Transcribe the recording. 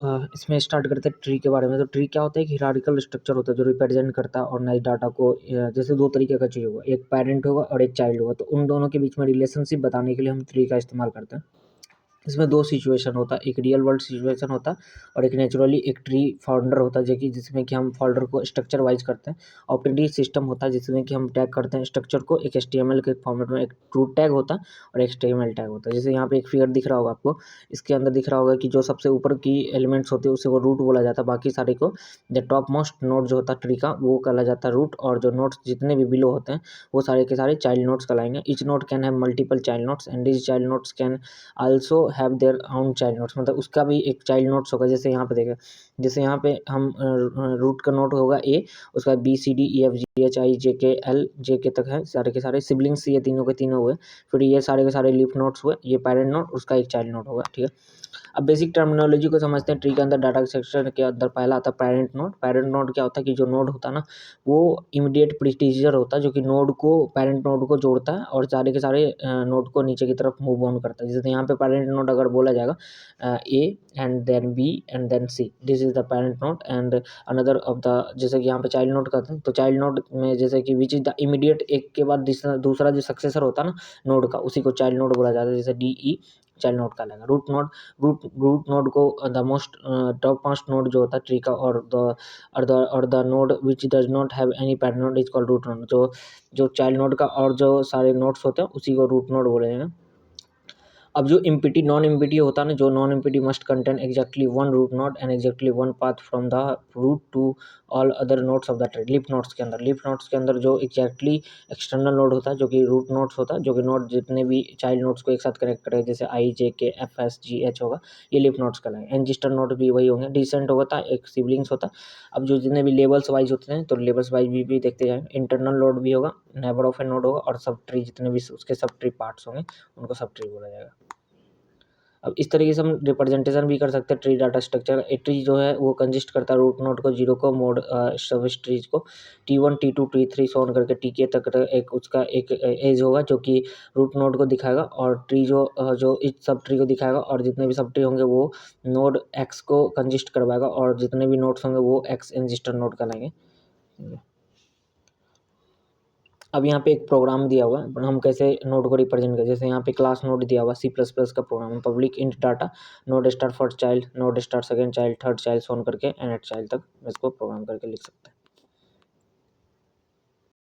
इसमें स्टार्ट करते हैं ट्री के बारे में। तो ट्री क्या होता है? एक हिरार्किकल स्ट्रक्चर होता है जो रिप्रेजेंट करता है ऑर्गेनाइज्ड डाटा को। जैसे दो तरीके का चाहिए होगा, एक पेरेंट होगा और एक चाइल्ड होगा, तो उन दोनों के बीच में रिलेशनशिप बताने के लिए हम ट्री का इस्तेमाल करते हैं। इसमें दो सिचुएशन होता है, एक रियल वर्ल्ड सिचुएशन होता है और एक नेचुरली एक ट्री फोल्डर होता है, जो कि जिसमें कि हम फोल्डर को स्ट्रक्चर वाइज करते हैं। ऑपरेटिंग सिस्टम होता है जिसमें कि हम टैग करते हैं स्ट्रक्चर को एक HTML के फॉर्मेट में। एक ट्रूथ टैग होता है और एक HTML टैग होता है। जैसे यहाँ पे एक फिगर दिख रहा होगा आपको, इसके अंदर दिख रहा होगा कि जो सबसे ऊपर की एलिमेंट्स होते हैं उसे वो रूट बोला जाता है, बाकी सारे को द टॉप मोस्ट नोड जो होता है ट्री का वो कहा जाता है रूट, और जो नोट्स जितने भी बिलो होते हैं वो सारे के सारे चाइल्ड नोट्स कहलाएंगे। Each node can have multiple child nodes and this child nodes can also have their own child nodes, मतलब उसका भी एक चाइल्ड नोट्स होगा। जैसे यहाँ पे देखें, जैसे यहाँ पे हम रूट का नोट होगा ए, उसका BCDEFGHIJKL JK तक है, सारे के सारे सिबलिंग्स ये तीनों के तीनों हुए। फिर ये सारे के सारे लीफ नोट्स हुए, ये पेरेंट नोट, उसका एक चाइल्ड नोट होगा। ठीक है, अब बेसिक टर्मिनोलॉजी को समझते हैं। ट्री के अंदर डाटा स्ट्रक्चर के अंदर पहला आता है पेरेंट नोड। पेरेंट नोड क्या होता है कि जो नोड होता है ना वो इमीडिएट प्रीडिसेसर होता है, जो कि नोड को पेरेंट नोड को जोड़ता है और सारे के सारे नोड को नीचे की तरफ मूव ऑन करता है। जैसे यहाँ पे पेरेंट नोड अगर बोला जाएगा A and then B and then C, this is the parent node and another of the, जैसे कि यहाँ पे चाइल्ड नोड कहते हैं, तो चाइल्ड नोड में जैसे कि विच इज द इमीडिएट, एक के बाद दूसरा जो सक्सेसर होता है ना नोड का, उसी को चाइल्ड नोड बोला जाता है। जैसे DE चाइल्ड नोड कहलाएगा। रूट नोड को the most top most node जो होता है ट्री का, और the node which does not have any parent node is called root node. जो चाइल्ड नोड का और जो सारे नोड्स होते हैं उसी को रूट नोड बोलेंगे। अब जो इम्पिटी नॉन इम्पिटी होता है ना, जो non empty must contain exactly one root node and exactly one path from the root to all other nodes of the tree. Leaf nodes के अंदर जो एग्जैक्टली एक्सटर्नल नोड होता है, जो कि रूट नोड्स होता है, जो कि नोड जितने भी चाइल्ड नोड्स को एक साथ कनेक्ट करेगा, जैसे IJKFSGH होगा, ये लीफ नोड्स कहलाएंगे। एंजिस्टर नोड भी वही होंगे। डिसेंट होता है, एक सिबलिंग्स होता है। अब जो जितने भी लेवल्स वाइज होते हैं तो लेवल्स वाइज भी देखते जाएंगे। इंटरनल नोड भी होगा, नेबर ऑफ ए नोड होगा, और सब ट्री जितने भी उसके सब ट्री पार्ट्स होंगे उनको सब ट्री बोला जाएगा। अब इस तरीके से हम रिप्रेजेंटेशन भी कर सकते हैं tree data structure. A tree जो है वो कंजिस्ट करता है रूट नोड को, जीरो को, मोड सर्विस ट्रीज को, T1 T2 T3 सोन करके Tk तक एक उसका एक एज होगा जो कि रूट नोड को दिखाएगा, और ट्री जो इस सब ट्री को दिखाएगा, और जितने भी सब ट्री होंगे वो नोड X को कंजिस्ट करवाएगा, और जितने भी नोड्स होंगे वो X एंजिस्टर नोड कहलाएंगे। अब यहाँ पे एक प्रोग्राम दिया हुआ है, हम कैसे नोड को रिप्रेजेंट करें। जैसे यहाँ पे क्लास नोड दिया हुआ C++ का program, public int data node star first child, node star second child, third child so on करके एंड चाइल्ड तक इसको प्रोग्राम करके लिख सकते हैं।